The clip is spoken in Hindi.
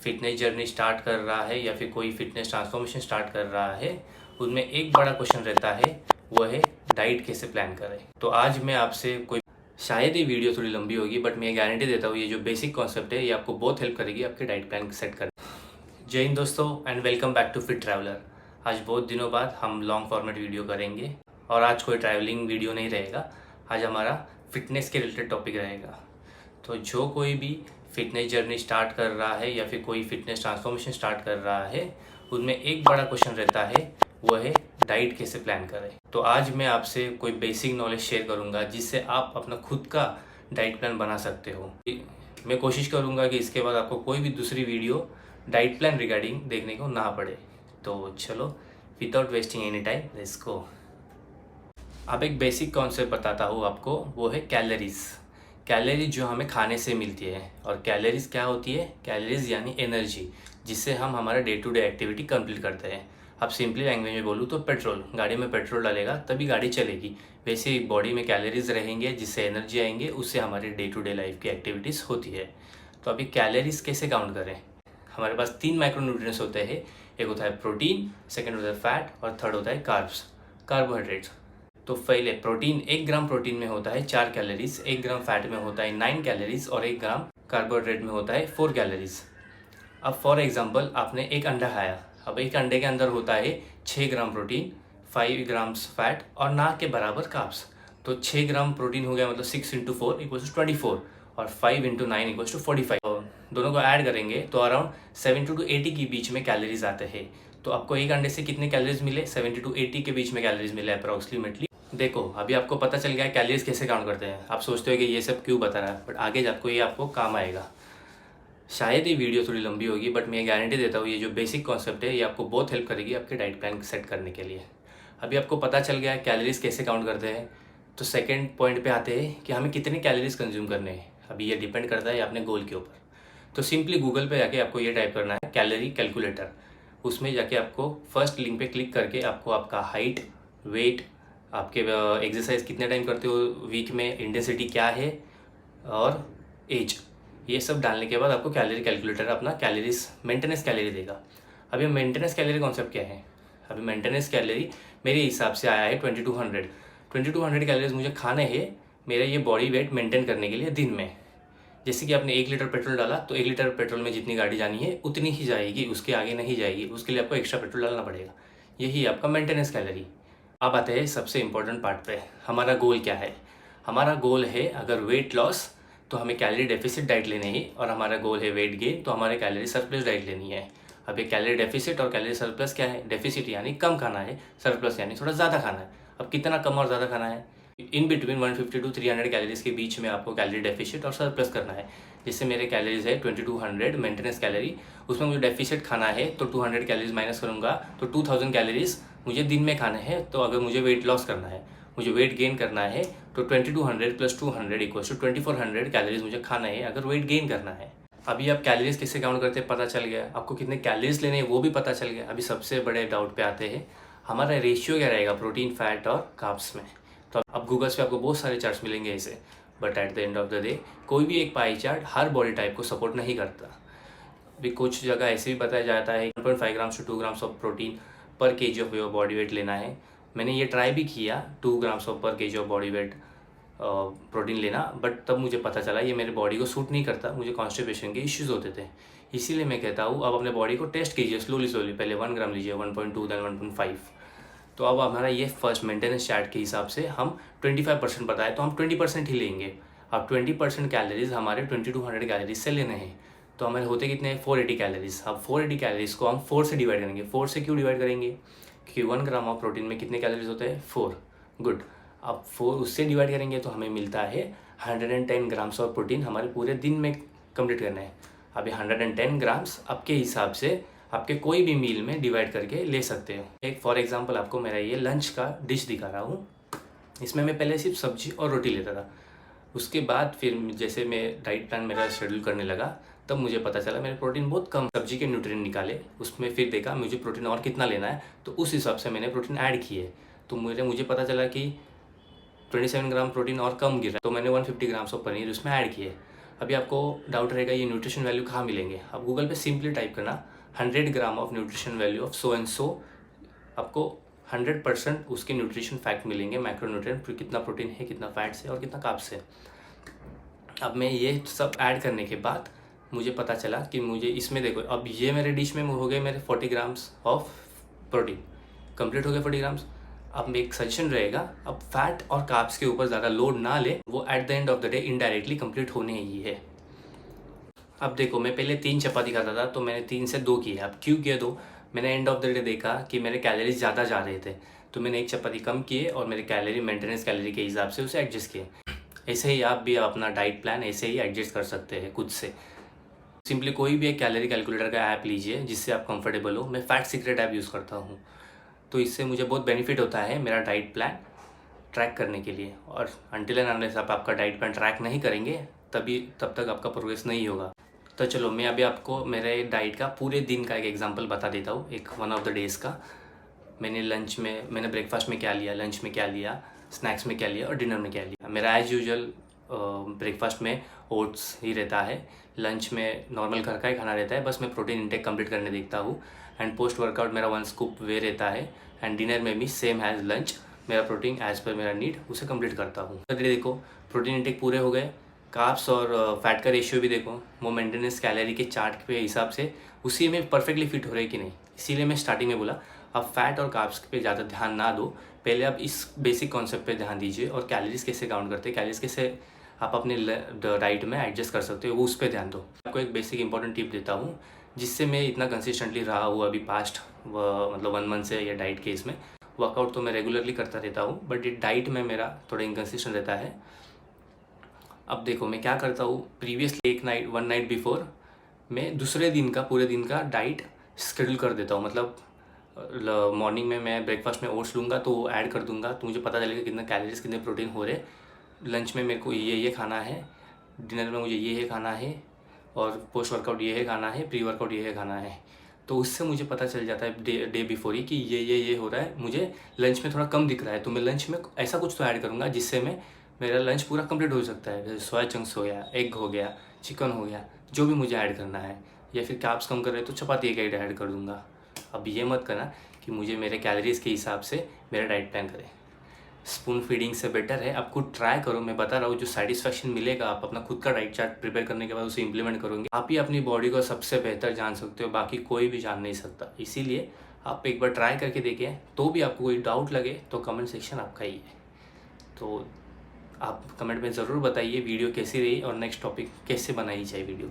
फिटनेस जर्नी स्टार्ट कर रहा है या फिर कोई फिटनेस ट्रांसफॉर्मेशन स्टार्ट कर रहा है, उनमें एक बड़ा क्वेश्चन रहता है, वो है डाइट कैसे प्लान करें। तो आज मैं आपसे कोई, शायद ये वीडियो थोड़ी लंबी होगी बट मैं गारंटी देता हूँ ये जो बेसिक कॉन्सेप्ट है ये आपको बहुत हेल्प करेगी आपके डाइट प्लान सेट करने। जय हिंद दोस्तों and welcome back to fit traveller. आज बहुत दिनों बाद हम लॉन्ग फॉर्मेट वीडियो करेंगे और आज कोई ट्रैवलिंग वीडियो नहीं रहेगा। आज हमारा फिटनेस के रिलेटेड टॉपिक रहेगा। तो जो कोई भी फिटनेस जर्नी स्टार्ट कर रहा है या फिर कोई फिटनेस ट्रांसफॉर्मेशन स्टार्ट कर रहा है, उनमें एक बड़ा क्वेश्चन रहता है, वो है डाइट कैसे प्लान करें। तो आज मैं आपसे कोई बेसिक नॉलेज शेयर करूंगा जिससे आप अपना खुद का डाइट प्लान बना सकते हो। मैं कोशिश करूंगा कि इसके बाद आपको कोई भी दूसरी वीडियो डाइट प्लान रिगार्डिंग देखने को ना पड़े। तो चलो without wasting any time let's go. अब एक बेसिक कॉन्सेप्ट बताता हूँ आपको, वो है कैलोरीज। कैलोरीज जो हमें खाने से मिलती है, और कैलोरीज क्या होती है? कैलोरीज यानी एनर्जी जिससे हम हमारा day to day activity complete करते हैं। अब सिंपली लैंग्वेज में बोलूँ तो पेट्रोल, गाड़ी में पेट्रोल डालेगा तभी गाड़ी चलेगी। वैसे ही बॉडी में कैलोरीज रहेंगे जिससे एनर्जी आएंगे, उससे हमारे डे टू डे लाइफ की एक्टिविटीज़ होती है। तो अभी कैलोरीज कैसे काउंट करें? हमारे पास 3 माइक्रोन्यूट्रिएंट्स होते हैं। एक होता है प्रोटीन, सेकेंड होता है फैट और थर्ड होता है कार्ब्स, कार्बोहाइड्रेट्स। तो पहले प्रोटीन, 1 ग्राम प्रोटीन में होता है 4 कैलोरीज, 1 ग्राम फैट में होता है 9 कैलोरीज और 1 ग्राम कार्बोहाइड्रेट में होता है 4 कैलोरीज। अब फॉर एग्जांपल आपने एक अंडा खाया, अब एक अंडे के अंदर होता है 6 ग्राम प्रोटीन, 5 ग्राम्स फैट और ना के बराबर कार्ब्स। तो 6 ग्राम प्रोटीन हो गया, मतलब 6 इंटू 4 इक्वल्स टू 24 और 5 इंटू 9 इक्वल्स टू 45। और दोनों को ऐड करेंगे तो अराउंड 70 टू 80 के बीच में कैलोरीज आते हैं। तो आपको एक अंडे से कितने कैलोरीज मिले? 70 टू 80 के बीच में कैलोरीज मिले अप्रॉक्सीमेटली। देखो अभी आपको पता चल गया है कैलोरीज कैसे काउंट करते हैं। आप सोचते हो कि ये सब क्यों बता रहा है, बट आगे जाकर ये आपको काम आएगा। शायद ये वीडियो थोड़ी लंबी होगी बट मैं गारंटी देता हूँ ये जो बेसिक कॉन्सेप्ट है ये आपको बहुत हेल्प करेगी आपके डाइट प्लान सेट करने के लिए। अभी आपको पता चल गया है कैलोरीज कैसे काउंट करते हैं, तो सेकेंड पॉइंट पे आते हैं कि हमें कितने कैलोरीज कंज्यूम करने हैं। अभी ये डिपेंड करता है अपने गोल के ऊपर। तो सिंपली गूगल पे जाके आपको ये टाइप करना है कैलोरी कैलकुलेटर। उसमें जाके आपको फर्स्ट लिंक पे क्लिक करके आपको आपका हाइट, वेट, आपके एक्सरसाइज कितने टाइम करते हो वीक में, इंटेंसिटी क्या है और एज, ये सब डालने के बाद आपको कैलोरी कैलकुलेटर अपना कैलोरीज मेंटेनेंस कैलोरी देगा। अभी मेंटेनेंस कैलोरी कॉन्सेप्ट क्या है? अभी मेंटेनेंस कैलोरी मेरे हिसाब से आया है 2200 कैलोरीज मुझे खाने हैं मेरा ये बॉडी वेट मेंटेन करने के लिए दिन में। जैसे कि आपने 1 लीटर पेट्रोल डाला तो 1 लीटर पेट्रोल में जितनी गाड़ी जानी है उतनी ही जाएगी, उसके आगे नहीं जाएगी। उसके लिए आपको एक्स्ट्रा पेट्रोल डालना पड़ेगा। यही आपका मेंटेनेंस कैलोरी। अब आते हैं सबसे इम्पोर्टेंट पार्ट पे, हमारा गोल क्या है? हमारा गोल है अगर वेट लॉस तो हमें कैलोरी डेफिसिट डाइट लेनी है, और हमारा गोल है वेट गेन तो हमारे कैलोरी सरप्लस डाइट लेनी है। अब ये कैलोरी डेफिसिट और कैलोरी सरप्लस क्या है? डेफिसिट यानी कम खाना है, सरप्लस यानी थोड़ा ज़्यादा खाना है। अब कितना कम और ज़्यादा खाना है? इन बिटवीन 150 टू 300 कैलोरीज के बीच में आपको कैलोरी डेफिसिट और सरप्लस करना है। जिससे मेरे कैलोरीज है 2200 मेंटेनेंस कैलोरी, उसमें मुझे डेफिसिट खाना है तो 200 कैलोरीज माइनस करूँगा तो 2000 कैलोरीज मुझे दिन में खाने हैं। तो अगर मुझे वेट लॉस करना है, मुझे वेट गेन करना है तो 2200 प्लस 200 इक्वल्स टू 2400 कैलोरीज मुझे खाना है अगर वेट गेन करना है। अभी आप कैलोरीज कैसे काउंट करते हैं पता चल गया, आपको कितने कैलोरीज लेने हैं वो भी पता चल गया। अभी सबसे बड़े डाउट पे आते हैं, हमारा रेशियो क्या रहेगा प्रोटीन, फैट और कार्ब्स में। तो अब गूगल्स पे आपको बहुत सारे चार्ट्स मिलेंगे ऐसे, but at the end of the day कोई भी एक पाई चार्ट हर बॉडी टाइप को सपोर्ट नहीं करता। अभी कुछ जगह ऐसे भी बताया जाता है 1.5 grams to 2 grams of protein per kg of your body weight लेना है। मैंने ये ट्राई भी किया 2 grams of per kg of body weight protein लेना, बट तब मुझे पता चला ये मेरे बॉडी को सूट नहीं करता, मुझे कॉन्स्टिपेशन के इश्यूज़ होते थे। इसीलिए मैं कहता हूँ अब अपने बॉडी को टेस्ट कीजिए स्लोली, पहले 1 ग्राम लीजिए, 1.2 देन 1.5। तो अब हमारा ये फर्स्ट मेंटेनेंस चार्ट के हिसाब से हम 25% बताए तो हम 20% ही लेंगे। अब 20% कैलोरीज हमारे 2200 कैलोरीज से लेने हैं, तो हमारे होते कितने? 480 कैलोरीज। अब 480 कैलोरीज को हम 4 से डिवाइड करेंगे। 4 से क्यों डिवाइड करेंगे? क्योंकि 1 ग्राम ऑफ प्रोटीन में कितने कैलोरीज होते हैं? 4। गुड। अब 4 उससे डिवाइड करेंगे तो हमें मिलता है 110 ग्राम्स ऑफ प्रोटीन हमारे पूरे दिन में कंप्लीट करना है। अब ये 110 ग्राम्स आपके हिसाब से आपके कोई भी मील में डिवाइड करके ले सकते हो। एक फॉर एग्जांपल आपको मेरा ये लंच का डिश दिखा रहा हूँ। इसमें मैं पहले सिर्फ सब्जी और रोटी लेता था। उसके बाद फिर जैसे मैं डाइट प्लान मेरा शेड्यूल करने लगा तब मुझे पता चला मेरे प्रोटीन बहुत कम, सब्जी के न्यूट्रिएंट निकाले, उसमें फिर देखा मुझे प्रोटीन और कितना लेना है तो उस हिसाब से मैंने प्रोटीन ऐड किए। तो मुझे पता चला कि 27 ग्राम प्रोटीन और कम गिरा तो मैंने 150 ग्राम्स ऑफ पनीर उसमें ऐड किए। अभी आपको डाउट रहेगा ये न्यूट्रिशन वैल्यू कहाँ मिलेंगे। आप गूगल पे सिंपली टाइप करना 100 gram of nutrition value of so and so, आपको 100% उसके न्यूट्रिशन फैक्ट मिलेंगे, माइक्रोन्यूट्रिएंट, कितना प्रोटीन है, कितना फैट्स है और कितना कार्ब्स है। अब मैं ये सब ऐड करने के बाद मुझे पता चला कि मुझे इसमें देखो, अब ये मेरे डिश में हो गए मेरे 40 ग्राम्स ऑफ प्रोटीन, कंप्लीट हो गए 40 ग्राम्स। अब एक सजेशन रहेगा, अब फैट और कार्ब्स के ऊपर ज़्यादा लोड ना ले, वो at the end of the day indirectly complete होने ही है। अब देखो, मैं पहले 3 चपाती खाता था तो मैंने 3 से 2 किए। अब क्यों किया 2? मैंने एंड ऑफ द डे देखा कि मेरे कैलोरीज ज़्यादा जा रहे थे, तो मैंने 1 चपाती कम किए और मेरे कैलोरी मेंटेनेंस कैलोरी के हिसाब से उसे एडजस्ट किए। ऐसे ही आप भी अपना डाइट प्लान ऐसे ही एडजस्ट कर सकते हैं खुद से। सिंपली कोई भी एक कैलोरी कैलकुलेटर का ऐप लीजिए जिससे आप कंफर्टेबल हो। मैं फैट सीक्रेट ऐप यूज़ करता हूँ, तो इससे मुझे बहुत बेनिफिट होता है मेरा डाइट प्लान ट्रैक करने के लिए। और अनटिल एंड अनलेस आप आपका डाइट प्लान ट्रैक नहीं करेंगे तब तक आपका प्रोग्रेस नहीं होगा। तो चलो, मैं अभी आपको मेरे डाइट का पूरे दिन का एक एग्जांपल बता देता हूँ, एक वन ऑफ द डेज़ का। मैंने ब्रेकफास्ट में क्या लिया, लंच में क्या लिया, स्नैक्स में क्या लिया और डिनर में क्या लिया। मेरा एज़ यूजुअल ब्रेकफास्ट में ओट्स ही रहता है, लंच में नॉर्मल घर का ही खाना रहता है, बस मैं प्रोटीन इंटेक कंप्लीट करने देखता हूँ। एंड पोस्ट वर्कआउट मेरा 1 स्कूप वे रहता है। एंड डिनर में भी सेम एज लंच, मेरा प्रोटीन एज़ पर मेरा नीड उसे कंप्लीट करता हूँ। तो देखो, प्रोटीन इंटेक पूरे हो गए, कार्ब्स और फैट का रेशियो भी देखो, वो मेंटेनेंस कैलोरी के चार्ट के हिसाब से उसी में परफेक्टली फिट हो रहे कि नहीं। इसीलिए मैं स्टार्टिंग में बोला, अब फैट और कार्ब्स पे ज़्यादा ध्यान ना दो, पहले आप इस बेसिक कॉन्सेप्ट पे ध्यान दीजिए। और कैलोरीज कैसे काउंट करते हैं, कैलोरीज कैसे आप अपने डाइट में एडजस्ट कर सकते हो, वो उस पर ध्यान दो। आपको एक बेसिक इंपॉर्टेंट टिप देता हूँ जिससे मैं इतना कंसिस्टेंटली रहा हूँ अभी पास्ट मतलब 1 मंथ से। या डाइट केस में वर्कआउट तो मैं रेगुलरली करता रहता हूँ, बट ये डाइट में मेरा थोड़ा इनकन्सिस्टेंट रहता है। अब देखो, मैं क्या करता हूँ, प्रीवियसली 1 नाइट बिफोर मैं दूसरे दिन का पूरे दिन का डाइट शेड्यूल कर देता हूँ। मतलब मॉर्निंग में मैं ब्रेकफास्ट में ओट्स लूँगा तो वो ऐड कर दूँगा, तो मुझे पता चलेगा कितना कैलोरीज कितने प्रोटीन हो रहे। लंच में मेरे को ये खाना है, डिनर में मुझे ये खाना है, और पोस्ट वर्कआउट ये खाना है, प्री वर्कआउट ये खाना है। तो उससे मुझे पता चल जाता है डे बिफोर ही कि ये हो रहा है, मुझे लंच में थोड़ा कम दिख रहा है, तो मैं लंच में ऐसा कुछ तो ऐड करूँगा जिससे मेरा लंच पूरा कंप्लीट हो सकता है। जैसे सोया चंक्स हो गया, एग हो गया, चिकन हो गया, जो भी मुझे ऐड करना है। या फिर कार्ब्स कम कर रहे तो चपाती एक ऐड कर दूँगा। अब ये मत करना कि मुझे मेरे कैलोरीज के हिसाब से मेरा डाइट प्लान करें। स्पून फीडिंग से बेटर है आप खुद ट्राई करो। मैं बता रहा हूँ, जो सेटिस्फैक्शन मिलेगा आप अपना खुद का डाइट चार्ट प्रिपेयर करने के बाद उसे इंप्लीमेंट करोगे, आप ही अपनी बॉडी को सबसे बेहतर जान सकते हो, बाकी कोई भी जान नहीं सकता। इसीलिए आप एक बार ट्राई करके देखें, तो भी आपको कोई डाउट लगे तो कमेंट सेक्शन आपका ही है। तो आप कमेंट में ज़रूर बताइए वीडियो कैसी रही और नेक्स्ट टॉपिक कैसे बनाई जाए वीडियो।